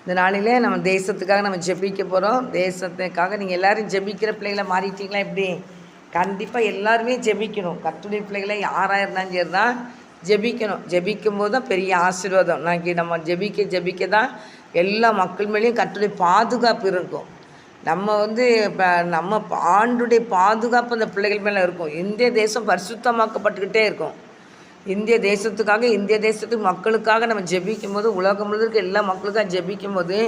இந்த நாளிலே நம்ம தேசத்துக்காக நம்ம ஜெபிக்க போகிறோம். தேசத்துக்காக நீங்கள் எல்லோரும் ஜெபிக்கிற பிள்ளைகளை மாறிட்டீங்களா? எப்படி? கண்டிப்பாக எல்லாருமே ஜெபிக்கணும். கர்த்தருடைய பிள்ளைகளை யாராக இருந்தாலும் சரி தான் ஜெபிக்கணும். ஜெபிக்கும் போது தான் பெரிய ஆசீர்வாதம். நம்ம ஜெபிக்க தான் எல்லா மக்கள் மேலேயும் கர்த்தருடைய பாதுகாப்பு இருக்கும். நம்ம இப்போ நம்ம ஆண்டுடைய பாதுகாப்பு அந்த பிள்ளைகள் மேலே இருக்கும். இந்திய தேசம் பரிசுத்தமாக்கப்பட்டுக்கிட்டே இருக்கும். இந்திய தேசத்துக்காக இந்திய தேசத்து மக்களுக்காக நம்ம ஜெபிக்கும் போது, உலகம் முழுவதும் எல்லா மக்களுக்காக ஜெபிக்கும் போது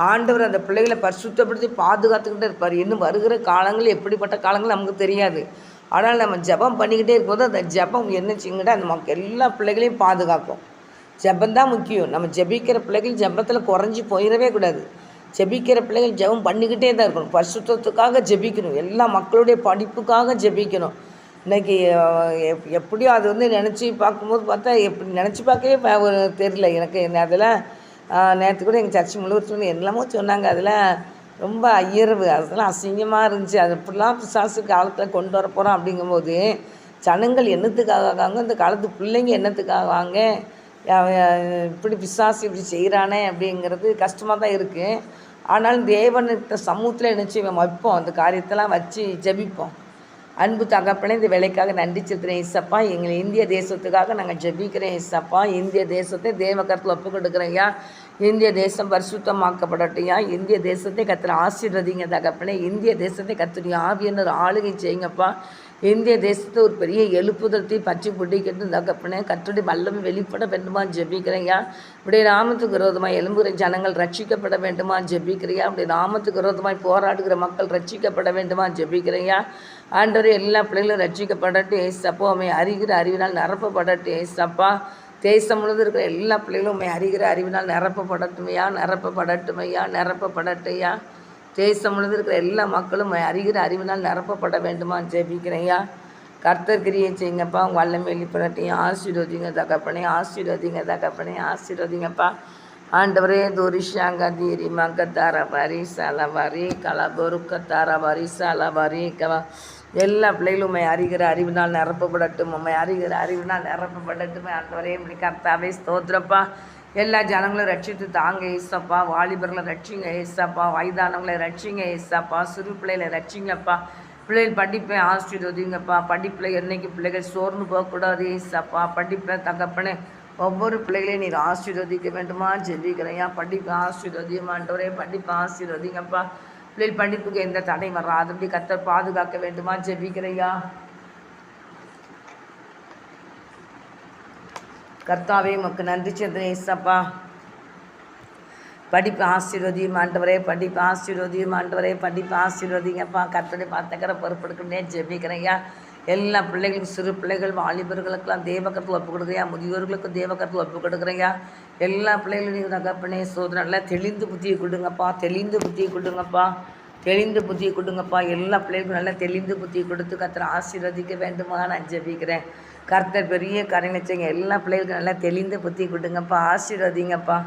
ஆண்டவர் அந்த பிள்ளைகளை பரிசுத்தப்படுத்தி பாதுகாத்துக்கிட்டே இருப்பார். இன்னும் வருகிற காலங்கள் எப்படிப்பட்ட காலங்கள் நமக்கு தெரியாது. ஆனால் நம்ம ஜெபம் பண்ணிக்கிட்டே இருக்கும்போது அந்த ஜெபம் என்ன செய்யுங்கிட்ட அந்த எல்லா பிள்ளைகளையும் பாதுகாக்கும். ஜெபந்தான் முக்கியம். நம்ம ஜெபிக்கிற பிள்ளைகள் ஜெபத்தில் குறைஞ்சி போயிடவே கூடாது. ஜெபிக்கிற பிள்ளைகள் ஜெபம் பண்ணிக்கிட்டே தான் இருக்கணும். பரிசுத்தத்துக்காக ஜெபிக்கணும். எல்லா மக்களுடைய படிப்புக்காக ஜெபிக்கணும். இன்றைக்கி எப்படியோ அது நினச்சி பார்க்கும்போது பார்த்தா எப்படி நினச்சி பார்க்கவே ஒரு தெரியல எனக்கு. அதில் நேற்று கூட எங்கள் சர்ச்சு முழுவதும் எல்லாமோ சொன்னாங்க. அதில் ரொம்ப ஐயர்வு, அதெல்லாம் அசிங்கமாக இருந்துச்சு. அது இப்படிலாம் பிசாசு காலத்தில் கொண்டு வர போகிறோம் அப்படிங்கும்போது ஜனங்கள் என்னத்துக்காக ஆகாங்க, இந்த காலத்து பிள்ளைங்க என்னத்துக்காக வாங்க, இப்படி பிசாசு இப்படி செய்கிறானே அப்படிங்கிறது கஷ்டமாக தான் இருக்குது. ஆனாலும் தேவன்கிட்ட சமூகத்தில் என்ன செய்வோம், வைப்போம், அந்த காரியத்தெல்லாம் வச்சு ஜெபிப்போம். அன்பு தகப்பனே, இந்த வேலைக்காக நன்றி செலுத்துகிறேன் ஏசப்பா. எங்களை இந்திய தேசத்துக்காக நாங்கள் ஜெபிக்கிறேன் ஏசப்பா. இந்திய தேசத்தை தேவகரத்தில் ஒப்பு கொடுக்குறேயா. இந்திய தேசம் பரிசுத்தமாக்கப்படட்டையா. இந்திய தேசத்தை கத்திர ஆசீர்வதிங்க தகப்பனே. இந்திய தேசத்தை கத்திரி ஆவியனர் ஆளுகை செய்யுங்கப்பா. இந்திய தேசத்தை ஒரு பெரிய எழுப்புதலத்தை பற்றி பிடிக்கிறது தகப்பனே. கர்த்தருடைய வல்லமை வெளிப்பட வேண்டுமா ஜெபிக்கிறையா. இப்படி நாமத்துக்கு விரோதமாக எழும்புகிற ஜனங்கள் ரட்சிக்கப்பட வேண்டுமா ஜெபிக்கிறையா. இப்படி நாமத்துக்கு விரோதமாய் போராடுகிற மக்கள் ரட்சிக்கப்பட வேண்டுமா ஜெபிக்கிறையா. ஆண்டவரே, எல்லா பிள்ளைகளும் ரட்சிக்கப்படட்டு ஏசப்பா. உண்மை அறிகிற அறிவினால் நிரப்பப்படட்டு ஏசப்பா. தேசம் முழுவதும் இருக்கிற எல்லா பிள்ளைகளும் உண்மை அறிகிற அறிவினால் நிரப்பப்படட்டுமையா, நிரப்பப்படட்டுமையா, நிரப்பப்படட்டையா. தேசம் முழுவதும் இருக்கிற எல்லா மக்களும் அறிகிற அறிவினால் நிரப்பப்பட வேண்டுமா ஜெபிக்கிறையா. கர்த்தர் கிரியை செய்யுங்கப்பா. உங்கள் வல்லமை வெளிப்படட்டையும் ஆசீர்வதிங்க தகப்பனே. ஆசீர்வதிங்க தகப்பனே. ஆசீர்வதிங்கப்பா. ஆண்டவரே, துரிஷாங்க தீரி மங்கத்தார வரி சலவரி கலபொருக்கத்தார வரி சலவரி எல்லா பிள்ளைகளும் உண்மை அறிகிற அறிவினால் நிரப்பப்படட்டும். உண்மை அறிகிற அறிவினால் நிரப்பப்படட்டும். ஆண்டவரே, இப்படி கர்த்தாவே ஸ்தோத்திரப்பா. எல்லா ஜனங்களும் ரட்சித்து தாங்க ஏசப்பா. வாலிபர்களை ரட்சிங்க ஏசப்பா. வயதானவங்களை ரட்சிங்க ஏசப்பா. சிறு பிள்ளைகளை ரட்சிங்கப்பா. பிள்ளைகள் படிப்பை ஆசீர்வதிங்கப்பா. படிப்பில் என்னைக்கு பிள்ளைகள் சோர்ந்து போகக்கூடாது ஏசப்பா. படிப்பில் தகப்பனே ஒவ்வொரு பிள்ளைகளையும் நீர் ஆசீர்வதிக்க வேண்டுமா ஜெபிக்கிறையா. படிப்பு ஆசீர்வதிமாண்டவரே. படிப்பு ஆசீர்வதிங்கப்பா. பிள்ளைகள் படிப்புக்கு எந்த தடை வராதபடி கர்த்தர் பாதுகாக்க வேண்டுமா ஜெபிக்கிறையா. கர்த்தாவே, உமக்கு நன்றி செலுத்துகிறேன் ஏசப்பா. படிப்பு ஆசீர்வதியும் ஆண்டவரே. படிப்பு ஆசீர்வதியும் ஆண்டவரே. படிப்பு ஆசீர்வதிங்கப்பா. கர்த்தரை பார்த்துக்கிற பொறுப்பெடுக்கணுன்னே ஜெபிக்கிறையா. எல்லா பிள்ளைகளுக்கும், சிறு பிள்ளைகள் வாலிபர்களுக்கெல்லாம் தேவகரத்தில் ஒப்பு கொடுக்குறியா. முதியோர்களுக்கும் தேவகரத்தில் ஒப்பு கொடுக்குறையா. எல்லா பிள்ளைகளையும் தகப்பனே சோதனை நல்லா தெளிந்து புத்தியை கொடுங்கப்பா. தெளிந்து புத்தியை கொடுங்கப்பா. தெளிந்து புத்தியை கொடுங்கப்பா. எல்லா பிள்ளைகளுக்கும் நல்லா தெளிந்து புத்தியை கொடுத்து கர்த்தரை ஆசீர்வதிக்க வேண்டுமா நான் ஜெபிக்கிறேன். கர்த்தர் பெரிய காரியங்களை செய்யுங்க. எல்லா பிள்ளைகளுக்கும் நல்லா தெளிந்து புத்தி கொடுங்கப்பா. ஆசீர்வதிங்கப்பா.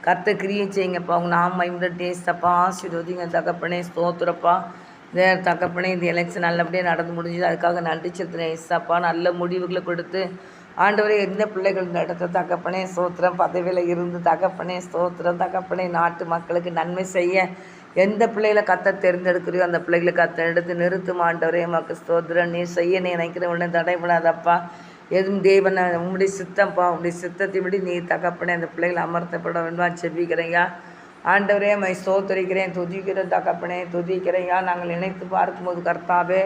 கர்த்தர் கிரியை செய்யுங்கப்பா. உங்கள் நாம் மைண்டே ஏசப்பா. ஆசீர்வதிங்க தகப்பனே ஸ்தோத்திரப்பா. தகப்பனே, இந்த எலெக்ஷன் நல்லபடியாக நடந்து முடிஞ்சது. அதுக்காக நன்றி செலுத்துகிறேன் ஏசப்பா. நல்ல முடிவுகளை கொடுத்து ஆண்டவரே, எந்த பிள்ளைகள் நடத்த தகப்பனே ஸ்தோத்திரம், பதவியில் இருந்து தகப்பனே ஸ்தோத்திரம், தகப்பனே நாட்டு மக்களுக்கு நன்மை செய்ய எந்த பிள்ளைகளை கர்த்தர் தேர்ந்தெடுக்கிறியோ அந்த பிள்ளைகளை கர்த்தர் எடுத்து நிறுத்தும் ஆண்டவரே. மக்கு ஸ்தோத்திரம். நீ செய்ய நினைக்கிற உடனே தடைபடாதப்பா. எதுவும் தேவனை உங்களுடைய சித்தம்ப்பா. உங்களுடைய சித்தத்தைப்படி நீ தகப்பனே அந்த பிள்ளைகளை அமர்த்தப்பட வேண்டுமா ஜெபிக்கிறையா. ஆண்டவரே, மை ஸ்தோத்திரிக்கிறேன், துதிக்கிறேன் தகப்பனே, துதிக்கிறையா. நாங்கள் நினைத்து பார்க்கும்போது கர்த்தாவே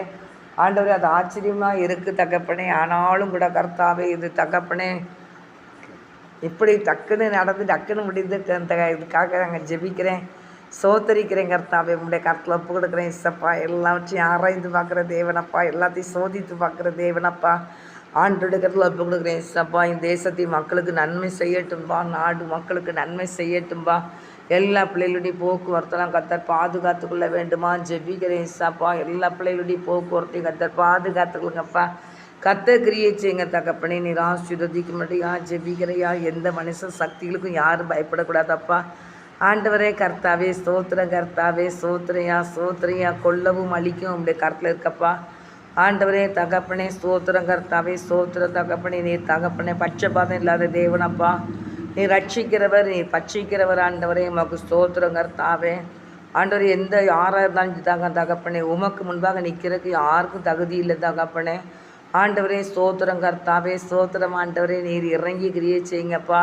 ஆண்டவரே அது ஆச்சரியமாக இருக்குது தகப்பனே. ஆனாலும் கூட கர்த்தாவே இது தகப்பனே இப்படி டக்குன்னு நடந்து டக்குன்னு முடிந்து இதுக்காக நாங்கள் ஜெபிக்கிறேன், சோத்தரிக்கிறேன் கர்த்தாவே. உங்களுடைய கருத்தில் ஒப்பு கொடுக்குறேன் இசப்பா. எல்லாவற்றையும் ஆராய்ந்து பார்க்குற தேவனப்பா. எல்லாத்தையும் சோதித்து பார்க்குற தேவனப்பா. ஆண்டோடைய கருத்தில் ஒப்பு கொடுக்குறேன் இசப்பா. இந்த தேசத்தின் மக்களுக்கு நன்மை செய்யட்டும்பா. நாடு மக்களுக்கு நன்மை செய்யட்டும்பா. எல்லா பிள்ளைகளுடைய போக்குவரத்தெல்லாம் கர்த்தர் பாதுகாத்துக்கொள்ள வேண்டுமா ஜெபிக்கிறேன் இசப்பா. எல்லா பிள்ளைகளுடைய போக்குவரத்தையும் கர்த்தர் பாதுகாத்துக்கொள்ளுங்கப்பா. கர்த்தர் கிரியை செய்யுங்க தகப்பனே. நீர் ஆசீர்வதிக்க மாட்டியா ஜெபிக்கிறையா. எந்த மனுஷ சக்திகளுக்கும் யாரும் பயப்படக்கூடாதப்பா. ஆண்டவரே கர்த்தாவே ஸ்தோத்திரம். கர்த்தாவே சோத்திரையா சோத்திரையா. கொல்லவும் அழிக்கும் உங்களுடைய கருத்தில் இருக்கப்பா. ஆண்டவரே தகப்பனே ஸ்தோத்திரம். கர்த்தாவே ஸ்தோத்திரம் தகப்பனே. நீர் தகப்பனே பட்சபாதம் இல்லாத தேவனப்பா. நீ ரட்சிக்கிறவர், நீ பட்சிக்கிறவர் ஆண்டவரே. உமக்கு ஸ்தோத்திரம் கர்த்தாவே. ஆண்டவரே, எந்த யாராக இருந்தாலும் தகப்பனே, உமக்கு முன்பாக நிற்கிறதுக்கு யாருக்கும் தகுதி இல்லை தகப்பனே. ஆண்டவரே ஸ்தோத்திரம் கர்த்தாவே, ஸ்தோத்திரம் ஆண்டவரே. நீர் இறங்கி கிரியை செய்யுங்கப்பா.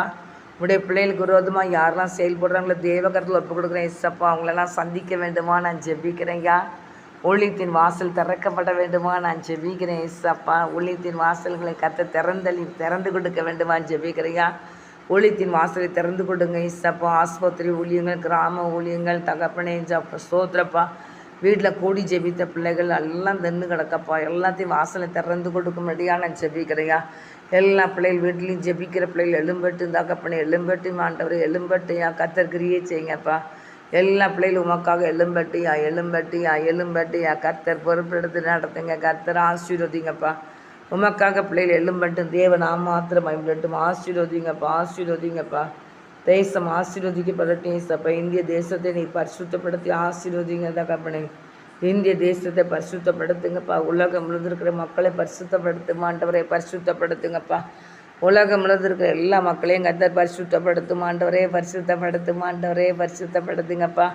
உடைய பிள்ளைகளுக்கு விரோதமாக யாரெல்லாம் செயல்படுறாங்களோ தேவகரத்தில் ஒப்பு கொடுக்குறேன் இசப்பா. அவங்களெல்லாம் சந்திக்க வேண்டுமா நான் ஜெபிக்கிறேன்யா. ஊழியத்தின் வாசல் திறக்கப்பட வேண்டுமா நான் ஜெபிக்கிறேன் இசப்பா. ஊழியத்தின் வாசல்களை திறந்து கொடுக்க வேண்டுமா ஜெபிக்கிறையா. ஊழியத்தின் வாசலை திறந்து கொடுங்க இசப்பா. ஆஸ்பத்திரி ஊழியங்கள், கிராம ஊழியங்கள் தகப்பனே ஸ்தோத்திரப்பா. வீட்டில் கூடி ஜெபித்த பிள்ளைகள் எல்லாம் தென்னு கிடக்கப்பா. எல்லாத்தையும் வாசலை திறந்து கொடுக்கும்படியா நான் ஜெபிக்கிறையா. எல்லா பிள்ளைகள் வீட்லேயும் ஜெபிக்கிற பிள்ளைகள் எழும்பட்டு தகப்பனே, எழும்பட்டு ஆண்டவரே, எழும்பட்டுயா. கர்த்தர் கிரியை செய்யுங்கப்பா. எல்லா பிள்ளைகளும் உமக்காக எழும்பட்டியா. கர்த்தர் பொறுப்பெடுத்து நடத்துங்க. கர்த்தர் ஆசீர்வதிங்கப்பா. உமக்காக பிள்ளைகள் எழும்பட்டும். தேவன் மாத்திரம் பயன்படட்டும். ஆசீர்வதிங்கப்பா. தேசம் ஆசீர்வதிக்கப்படட்டும் ஏசப்பா. இந்திய தேசத்தை நீ பரிசுத்தப்படுத்தி ஆசீர்வதிங்க தகப்பனே. இந்திய தேசத்தை பரிசுத்தப்படுத்துங்கப்பா. உலகம் முழுந்திருக்கிற மக்களை பரிசுத்தப்படுத்துமாண்டவரை பரிசுத்தப்படுத்துங்கப்பா. உலகம் முழுந்திருக்கிற எல்லா மக்களையும் கர்த்தர் பரிசுத்தப்படுத்துமாண்டவரே பரிசுத்தப்படுத்துங்கப்பா.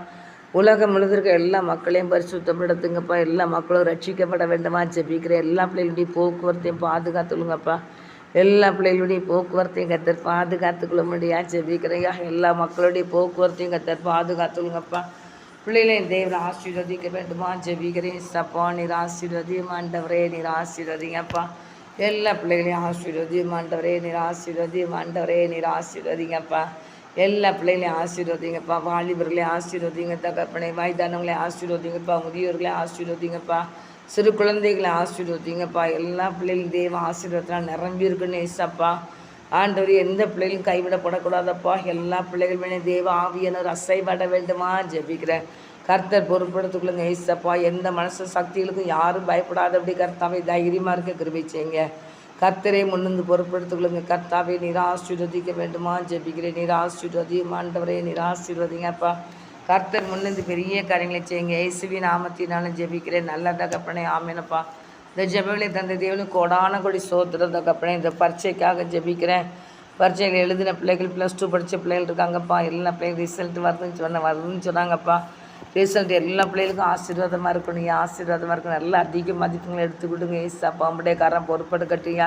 உலகம் முழுந்திருக்கிற எல்லா மக்களையும் பரிசுத்தப்படுத்துங்கப்பா. எல்லா மக்களும் ரட்சிக்கப்பட வேண்டுமா ஜெபிக்கிறேன். எல்லா பிள்ளைகளுடைய போக்குவரத்தையும் பாதுகாத்துலுங்கப்பா. எல்லா பிள்ளைகளுடைய போக்குவரத்தையும் கர்த்தர் பாதுகாத்துக்கொள்ள முடியா ஜெபிக்கிறையா. எல்லா மக்களுடைய போக்குவரத்தையும் கர்த்தர் பாதுகாத்துலுங்கப்பா. பிள்ளைகளையும் தேவனை ஆசீர்வதிக்க வேண்டுமா ஜெபிக்கிறேன் சப்பா. நீர் ஆசீர்வதியும் ஆண்டவரே, நீர் ஆசீர்வதிங்கப்பா. எல்லா பிள்ளைகளையும் ஆசீர்வதியும் ஆண்டவரே, நீர் ஆசீர்வதிங்கப்பா. எல்லா பிள்ளைகளையும் ஆசீர்வதிங்கப்பா. வாலிபர்களையும் ஆசீர்வதிங்க தகப்பனே. வயதானவங்களையும் ஆசீர்வதிங்கப்பா. முதியோர்களையும் ஆசீர்வதிங்கப்பா. சிறு குழந்தைகளை ஆசீர்வதிங்கப்பா. எல்லா பிள்ளைகளும் தேவ ஆசீர்வாதத்தில் நிரம்பி இருக்குன்னு ஏசப்பா. ஆண்டவர் எந்த பிள்ளைகளும் கைவிடப்படக்கூடாதப்பா. எல்லா பிள்ளைகளுமே தேவ ஆவியானவர் அசைப்பட வேண்டுமா ஜெபிக்கிறேன். கர்த்தர் பொறுப்படுத்துக்குள்ளுங்க ஏசப்பா. எந்த மனசு சக்திகளுக்கும் யாரும் பயப்படாதபடி கர்த்தாவை தைரியமாக இருக்க கிருபை செய்யுங்க. கர்த்தரை முன்னிருந்து பொறுப்படுத்துக்குள்ளுங்க. கர்த்தாவை நீர் ஆசீர்வதிக்க வேண்டுமா ஜெபிக்கிறேன். நீர் ஆசீர்வதியும் ஆண்டவரே, நீர் ஆசீர்வதிங்கப்பா. கர்த்தர் முன்னிருந்து பெரிய காரியங்களை செய்யுங்க. இயேசுவின் நாமத்தினாலும் ஜெபிக்கிறேன் நல்ல தகப்பனே. ஆமேனப்பா. இந்த ஜெபங்களை தந்த தேவனுக்கு கோடான கொடி ஸ்தோத்திரம் தகப்பனே. இந்த பரீட்சைக்காக ஜெபிக்கிறேன். பரீட்சையில் எழுதின பிள்ளைகள் +2 படித்த பிள்ளைகள் இருக்காங்கப்பா. எல்லா பிள்ளைகளும் ரிசல்ட் வருதுன்னு சொன்னாங்கப்பா. ரிசல்ட் எல்லா பிள்ளைகளுக்கும் ஆசீர்வாதமாக இருக்கணும். ஆசீர்வாதமாக இருக்கணும். நல்லா அதிக மதிப்பெண்களை எடுத்து கொடுங்க ஏசப்பா. உங்களுடைய காரம் பொறுப்பெடுக்கட்டீங்க.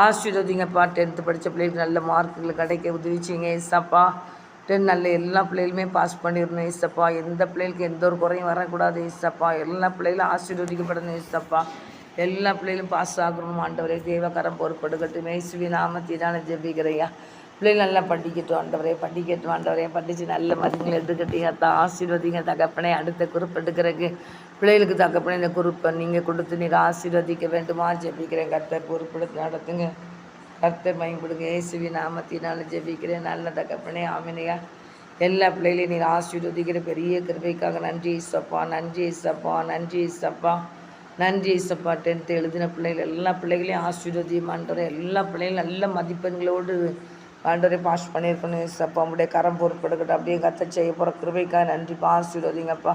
ஆசீர்வதிங்கப்பா. 10th படித்த பிள்ளைகளுக்கு நல்ல மார்க்குகள் கிடைக்க உதவிச்சிங்க ஏசப்பா. 10 நல்ல எல்லா பிள்ளைகளுமே பாஸ் பண்ணிடணும் ஏசப்பா. எந்த பிள்ளைகளுக்கு எந்த ஒரு குறையும் வரக்கூடாது ஏசப்பா. எல்லா பிள்ளைகளும் ஆசீர்வதிக்கப்படணும் ஏசப்பா. எல்லா பிள்ளைகளும் பாஸ் ஆகணும் ஆண்டவரே. தேவகரம் பொறுப்படுக்கட்டும். இயேசுவின் நாமத்தினால ஜெபிக்கிறையா. பிள்ளைகள் நல்லா படிக்கட்டும் ஆண்டவரே. படித்து நல்ல மதியங்களை எடுத்துக்கிட்டீங்க. ஆசீர்வதிங்க தகப்பனே. அடுத்த குரூப் எடுக்கிறதுக்கு பிள்ளைகளுக்கு தகப்பனே இந்த குரூப்பை நீங்கள் கொடுத்து நீங்கள் ஆசீர்வதிக்க வேண்டுமா ஜெபிக்கிறேன். கர்த்தர் பொறுப்படுத்தி நடத்துங்க. கர்த்தர் பயன்படுங்க. இயேசுவின் நாமத்தினால ஜெபிக்கிறேன் நல்ல தகப்பனே. ஆமெனையா. எல்லா பிள்ளைகளையும் நீங்கள் ஆசீர்வதிக்கிற பெரிய கிருபைக்காக நன்றி இசப்பா. நன்றி இசப்பா. 10th எழுதின பிள்ளைகள் எல்லா பிள்ளைகளையும் ஆசீர்வதியும் ஆண்டவரே. எல்லா பிள்ளைகளும் நல்ல மதிப்பெண்களோடு ஆண்டவரே பாஸ் பண்ணியிருக்கணும் இசப்பா. உங்களுடைய கரம் பொறுப்படுக்கட்டும். அப்படியே கர்த்தர் செய்ய போகிற கிருபைக்காக நன்றிப்பா. ஆசீர்வதிங்கப்பா.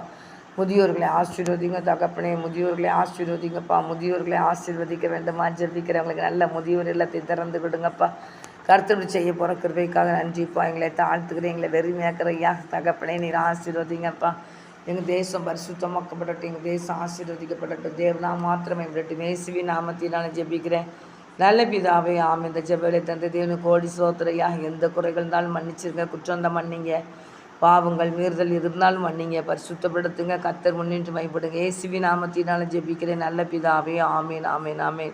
முதியோர்களை ஆசீர்வதிங்க தகப்பனே. முதியோர்களை ஆசீர்வதிங்கப்பா. முதியோர்களை ஆசீர்வதிக்க வேண்டுமா ஜெபிக்கிறவங்களுக்கு நல்ல முதியோர் எல்லாத்தையும் திறந்து விடுங்கப்பா. கர்த்தர் செய்ய போகிற கிருபைக்காக நன்றிப்பா. எங்களை தாழ்த்துக்கிறேன். எங்களை வெறுமையாக்குறையா தகப்பனே. நீர் ஆசீர்வதிங்கப்பா. எங்கள் தேசம் பரிசுத்தமாக்கப்படட்டும். எங்கள் தேசம் ஆசீர்வதிக்கப்படட்டும். தேவனா மாத்திரமே விடட்டும். இயேசுவின் நாமத்தினால ஜெபிக்கிறேன் நல்ல பிதாவே. ஆம். இந்த ஜெபலை தந்த தேவனுக்கு கோடி ஸ்தோத்திரையா. எந்த குறைகள் இருந்தாலும் மன்னிச்சிருங்க. குற்றம் தான் மன்னிங்க. பாவங்கள் மீறுதல் இருந்தாலும் மன்னிங்க. பரிசுத்தப்படுத்துங்க. கர்த்தர் முன்னின்று மைப்படுங்க. இயேசுவின் நாமத்தினால ஜெபிக்கிறேன் நல்ல பிதாவே. ஆமேன்.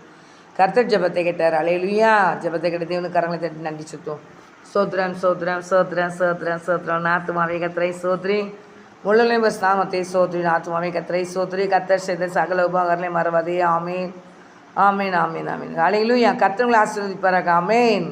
கர்த்தர் ஜெபத்தை கேட்டார். அல்லேலூயா. ஜெபத்தை கேட்ட தேவனுக்கு கரங்களை தட்டி நன்றி சுத்தம். சோத்ரம். நாத்துமாவே கர்த்தரை சோத்ரி. முழுநிலை பஸ் நாமத்தை சோத்ரி. நாத்துமாவே கர்த்தரை சோத்ரி. கர்த்தர் செய்த சகல உபகாரங்களை மறவாதே. ஆமேன். அல்லேலூயா. கர்த்தர் உங்களை ஆசீர்வதிப்பாராக. ஆமேன்.